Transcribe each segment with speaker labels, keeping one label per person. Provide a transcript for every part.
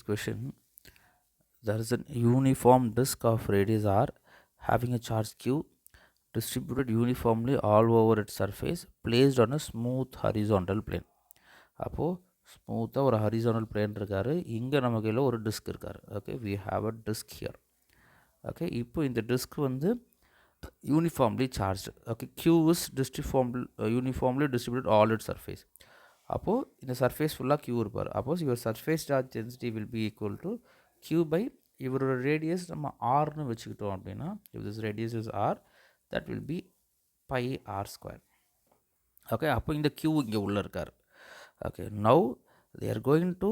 Speaker 1: question, there is a uniform disk of radius r having a charge q distributed uniformly all over its surface placed on a smooth horizontal plane. அப்போது ஸ்மூத்தாக ஒரு horizontal plane இருக்கார், இங்கே நம்ம கையில் ஒரு disc இருக்கார். Okay, we have a disc here. Okay, இப்போ இந்த டிஸ்க் வந்து uniformly charged. Okay, q is uniformly distributed all its surface. அப்போது இந்த சர்ஃபேஸ் ஃபுல்லாக q இருப்பார். Suppose your surface charge density will be equal to q by இவரோட radius நம்ம ஆர்னு வச்சுக்கிட்டோம் அப்படின்னா, if this radius is R, that will be pi R square. Okay, அப்போ இந்த q இங்கே உள்ளே இருக்கார். Okay, now they are going to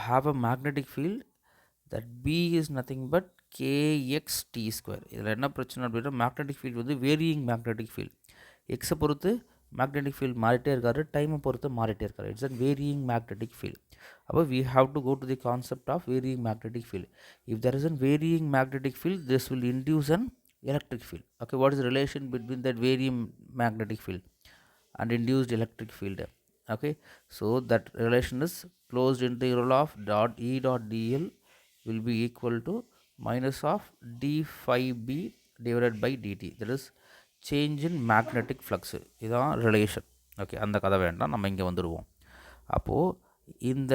Speaker 1: have a magnetic field that B is nothing but kx t square. இதில் என்ன பிரச்சனை அப்படின்னா, magnetic field வந்து வேரியிங் மேக்னெட்டிக் ஃபீல்டு. எக்ஸை பொறுத்து மேக்னெட்டிக் ஃபீல்டு மாறிட்டே இருக்காரு, டைமை பொறுத்து மாறிட்டே இருக்காரு. It's a varying magnetic field. அப்போ we have to go to the concept of varying magnetic field. If there is a varying magnetic field, this will induce an electric field. Okay, what is the relation between that varying magnetic field and induced electric field? Okay, so that relation is closed integral of dot E dot dl will be equal to minus of d phi b divided by dt. That is change in magnetic flux. இதான் relation. Okay, அந்த கதை வேண்டாம், நம்ம இங்கே வந்துடுவோம். அப்போது இந்த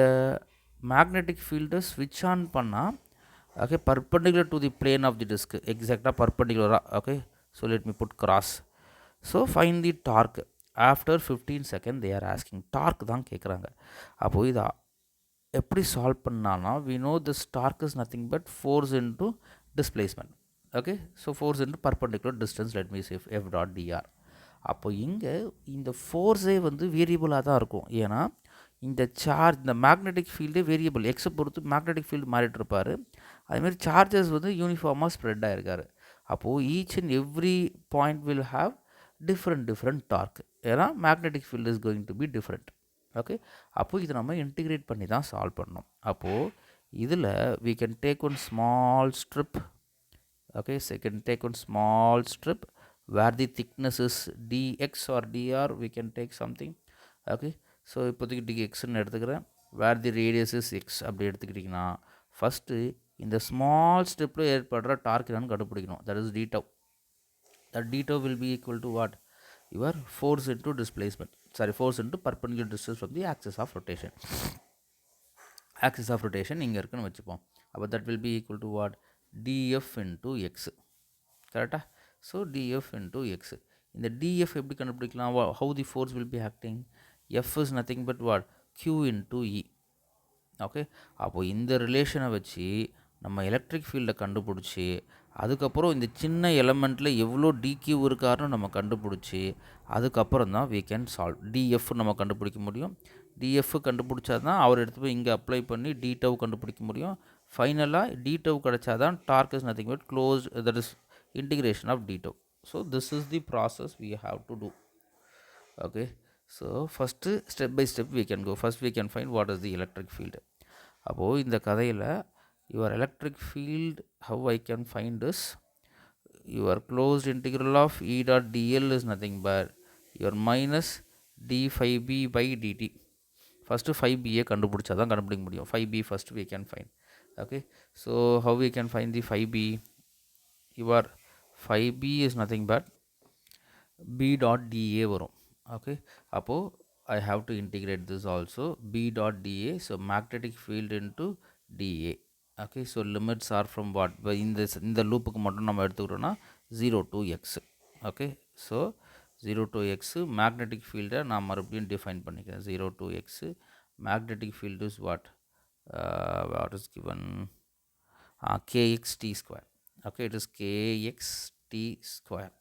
Speaker 1: magnetic ஃபீல்டை ஸ்விட்ச் ஆன் பண்ணால், okay, perpendicular to the plane of the disc, எக்ஸாக்டாக பர்பண்டிகுலராக. Okay, so let me put cross. So find the torque. After 15 second they are asking, torque தான் கேட்குறாங்க. அப்போது இதை எப்படி சால்வ் பண்ணான்னா, we know this torque is nothing but force into displacement. Okay, so force into perpendicular distance, let me say F dot d r. அப்போ இங்கே இந்த ஃபோர்ஸே வந்து வேரியபிளாக தான் இருக்கும். ஏன்னா இந்த சார்ஜ், இந்த மேக்னெட்டிக் ஃபீல்டே வேரியபிள், எக்ஸை பொறுத்து மேக்னெட்டிக் ஃபீல்டு மாறிட்டு இருப்பார். அதேமாதிரி சார்ஜஸ் வந்து யூனிஃபார்மாக ஸ்ப்ரெட் ஆகிருக்காரு. அப்போது each and every point will have different torque. ஏன்னா magnetic field is going to be different. Okay, அப்போது இதை நம்ம இன்டிகிரேட் பண்ணி தான் சால்வ் பண்ணணும். அப்போது இதில் we can take one small strip. Okay, so we can take one small strip where the thickness is dx or dr, we can take something. Okay, so இப்போதைக்கு dxன்னு எடுத்துக்கிறேன், where the radius is x அப்படி எடுத்துக்கிட்டிங்கன்னா, first இந்த small ஸ்டெப்பில் ஏற்படுற dark என்னன்னு கண்டுபிடிக்கணும். That is d tau. That d tau will be equal to what? Your force into displacement. Sorry, force into perpendicular distance from the axis of rotation. Axis of rotation இங்கே இருக்குன்னு வச்சுப்போம். அப்போ that will be equal to what? df into x. கரெக்டா? So df into x. இந்த df எப்படி கண்டுபிடிக்கலாம்? How the force will be acting? F is nothing but what? q into e. Okay, அப்போது இந்த ரிலேஷனை வச்சு நம்ம எலக்ட்ரிக் ஃபீல்டை கண்டுபிடிச்சி, அதுக்கப்புறம் இந்த சின்ன எலமெண்ட்டில் எவ்வளோ டிக்யூ இருக்காருன்னு நம்ம கண்டுபிடிச்சி, அதுக்கப்புறம் தான் we can solve. df நம்ம கண்டுபிடிக்க முடியும். df கண்டுபிடிச்சா தான் அவர் எடுத்து போய் இங்கே அப்ளை பண்ணி d tau கண்டுபிடிக்க முடியும். ஃபைனலாக d tau கிடச்சா தான் torque is nothing but close, that is integration of d tau. So this is the process we have to do. Okay, so first step by step we can go. First we can find what is the electric field. அப்போது இந்த கதையில் your electric field, how I can find this, your closed integral of E dot dl is nothing but your minus d phi b by dt. First phi b கண்டுபிடிச்சா தான் கண்டுபிடிக்க முடியும். phi b first we can find. Okay, so how we can find the phi b? Your phi b is nothing but b dot da வரும். Okay, அப்போது I have to integrate this also, b dot da, so magnetic field into dA. Okay, so limits are from what? இந்த லூப்புக்கு மட்டும் நம்ம எடுத்துக்கிட்டோம்னா 0 to x. Okay, so 0 to x, magnetic ஃபீல்டை நான் மறுபடியும் define பண்ணிக்கிறேன். 0 to x, magnetic field is what is given? kx t square. Okay, it is kx t square.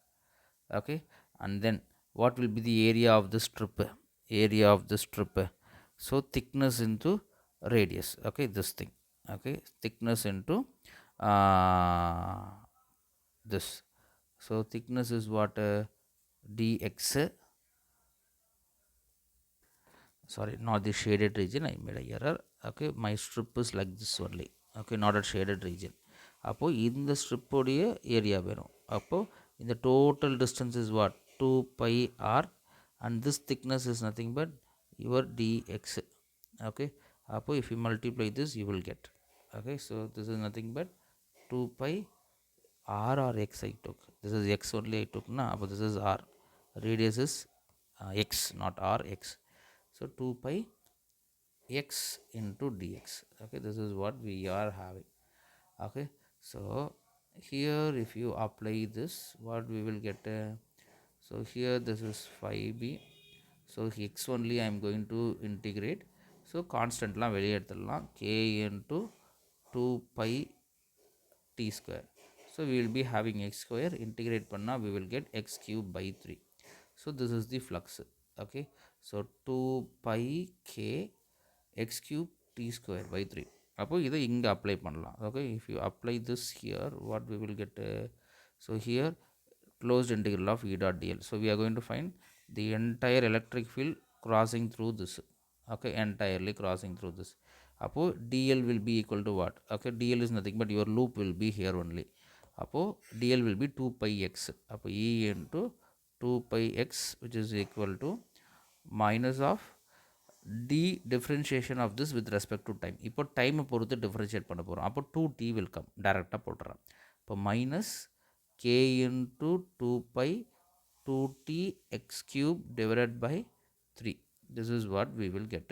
Speaker 1: Okay, and then what will be the area of the strip? Area of the strip, so thickness into radius. Okay, this thing. Okay, thickness into this. So thickness is what? dx. Sorry, not the shaded region, I made a error. Okay, my strip is like this only. Okay, not a shaded region. அப்போது இந்த ஸ்ட்ரிப்போடைய area வேணும். அப்போது இந்த total distance is what? 2 pi r, and this thickness is nothing but your dx. Okay, அப்போ if you multiply this you will get. Okay, so this is nothing but 2 pi r or x I took. This is x only I took na, but this is r. Radius is x, not r, x. So 2 pi x into dx. Okay, this is what we are having. Okay, so here if you apply this, what we will get? So here this is 5b. So x only I am going to integrate. So constant la வெளியே எடுத்துடலாம், k into 2 pi t square. So we will be having x square, integrate panna we will get x cube by 3. So this is the flux. Okay, so 2 pi k x cube t square by 3. அப்போ இதை இங்கே apply பண்ணலாம். Okay, if you apply this here, what we will get? So here closed integral of E dot dl. So we are going to find the entire electric field crossing through this. Okay, entirely crossing through this. அப்போ dl will be equal to what? Okay, dl is nothing but your loop will be here only. அப்போ dl will be 2 pi x. அப்போ E into 2 pi x, which is equal to minus of d differentiation of this with respect to time. இப்போ time பொறுத்து differentiate பண்ண போகிறோம். அப்போ 2t will come, டைரெக்டாக போட்டுறேன். இப்போ minus k into 2 pi 2t x cube divided by 3. This is what we will get.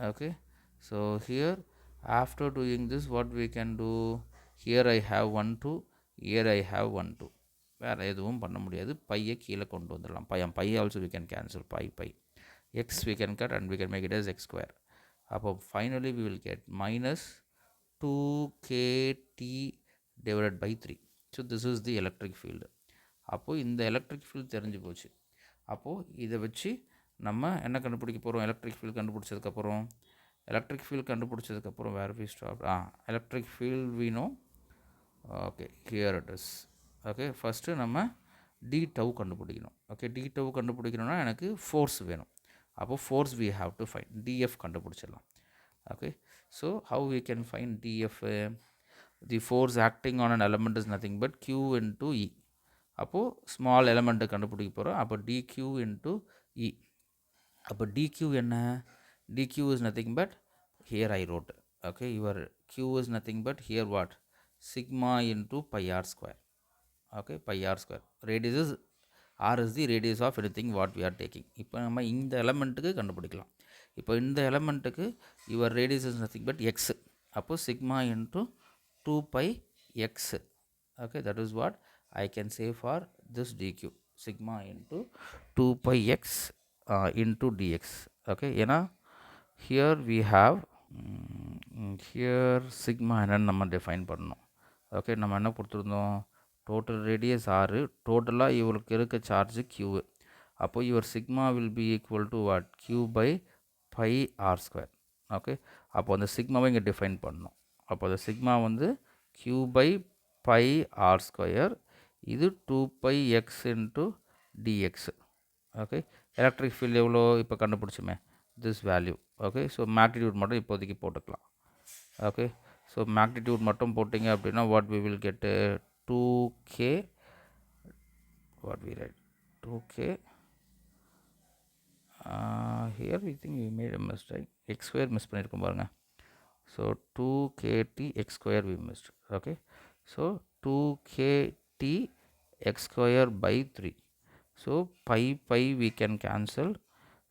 Speaker 1: Okay, so here after doing this, what we can do? Here I have 1 2, here I have 1 2. வேறு எதுவும் பண்ண முடியாது, பையை கீழே கொண்டு வந்துடலாம். Pi also we can cancel, pi x we can cut and we can make it as x square. அப்போ finally we will get minus 2kt divided by 3. So this is the electric field. அப்போது இந்த electric field தெரிஞ்சு போச்சு. அப்போது இதை வச்சு நம்ம என்ன கண்டுபிடிக்க போகிறோம்? எலக்ட்ரிக் ஃபீல்டு கண்டுபிடிச்சதுக்கப்புறம் where we stop? Electric field we know. Okay, here it is. Okay, first நம்ம டி டவ் கண்டுபிடிக்கணும். ஓகே, டி டவ் கண்டுபிடிக்கணும்னா எனக்கு ஃபோர்ஸ் வேணும். அப்போது force we have to find. DF கண்டுபிடிச்சிடலாம். Okay, so how we can find dF? The force acting on an element is nothing but q into E. அப்போது small எலமெண்ட்டை கண்டுபிடிக்க போகிறோம். அப்போ dq into E. அப்போ dq என்ன? dq is nothing but here I wrote. Okay, your q is nothing but here what? Sigma into pi r square. Okay, pi r square. Radius is r is the radius of anything what we are taking. இப்போ நம்ம இந்த எலமெண்ட்டுக்கு கண்டுபிடிக்கலாம். இப்போ இந்த எலமெண்ட்டுக்கு your radius is nothing but x. அப்போ sigma into 2 pi x. Okay, that is what I can say for this dq. Sigma into 2 pi x into dx. Okay, ஏன்னா here we have here sigma என்னன்னு நம்ம define பண்ணணும். Okay, நம்ம என்ன கொடுத்துருந்தோம்? Total radius ஆறு, டோட்டலாக இவருக்கு இருக்க சார்ஜ் q. அப்போ your sigma will be equal to what? q by pi R square. Okay, அப்போ அந்த சிக்மாவை இங்கே டிஃபைன் பண்ணணும். அப்போ அந்த சிக்மா வந்து q by pi R square, இது 2 pi x into d x. Okay, electric field எவ்வளோ இப்போ கண்டுபிடிச்சுமே, this value. Okay, so magnitude மட்டும் இப்போதைக்கு போட்டுக்கலாம். ஓகே, ஸோ மேக்னிடியூட் மட்டும் போட்டிங்க அப்படின்னா வாட் வி வில் கெட்டு? 2k, what we write? 2k, here we think we made a mistake. X square miss பண்ணியிருக்கோம் பாருங்க. So 2kt x square we missed. Okay, so 2kt x square by 3. So pi we can cancel.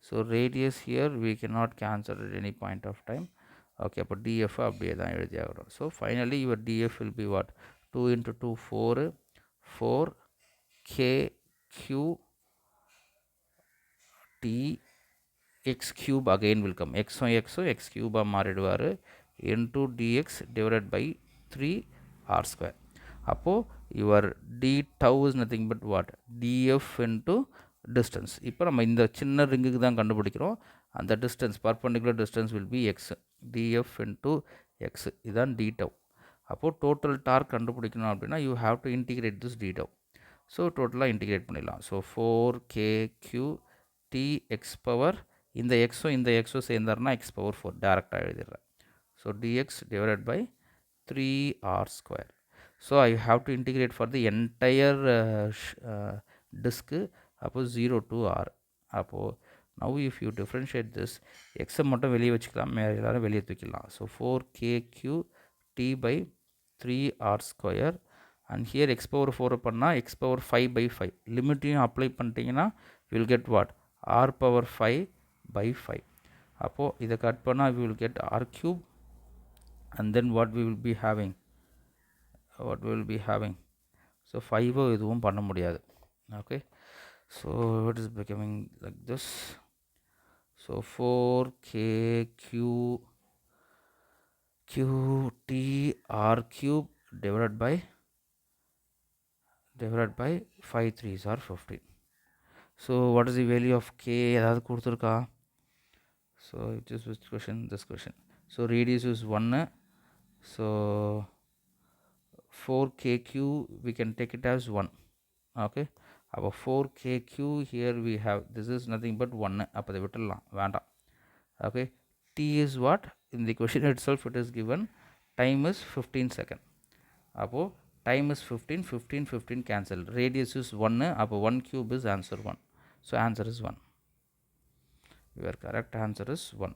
Speaker 1: So radius here we cannot cancel at any point of time. Okay, அப்போ df அப்படியே தான் எழுதி ஆகிறோம். So finally your df will be what? 2 into 2 4 k q t x cube again will come. x cube மாறிடுவார் into dx divided by 3 r square. அப்போது your d tau is nothing but what? df into distance. இப்போ நம்ம இந்த சின்ன ரிங்குக்கு தான் கண்டுபிடிக்கிறோம். அந்த distance, perpendicular distance will be x. df into x, இதுதான் d tau. அப்போது டோட்டல் டார்க் கண்டுபிடிக்கணும் அப்படின்னா you have to integrate this d tau. So டோட்டலாக இன்டிகிரேட் பண்ணிடலாம். So 4kq t x power, இந்த எக்ஸும் இந்த எக்ஸும் சேர்ந்தாருன்னா x பவர் 4 டேரெக்டாக எழுதிடுறேன். So dx divided by 3r square. So I have to integrate for the entire டிஸ்க்கு. அப்போது 0 to r. அப்போது Now if you differentiate this, x மட்டும் வெளியே வச்சுக்கலாம், எல்லாரும் வெளியே தூக்கிடலாம். So 4kq t by 3r square, and here x power 4 பண்ணால் x power 5 by 5 லிமிட்டையும் apply பண்ணிட்டீங்கன்னா you will get what, r power 5 by 5. அப்போது இதை கட் பண்ணால் we will get r cube, and then what we will be having, so 5 இதுவும் பண்ண முடியாது. Okay, so it is becoming like this. So 4kq qt r cube divided by 5 3s are 15. So what is the value of k? ஏதாவது கொடுத்துருக்கா? So it is which question? This question. So radius is 1. So 4kq we can take it as 1. Okay, அப்போ 4kq here we have, this is nothing but 1. அப்போ அதை விட்டுடலாம், வேண்டாம். Okay, t is what? In the question itself it is given time is 15 second. அப்போ time is 15 cancel, radius is 1. அப்போ 1 cube is answer 1. So answer is 1. Your correct answer is 1.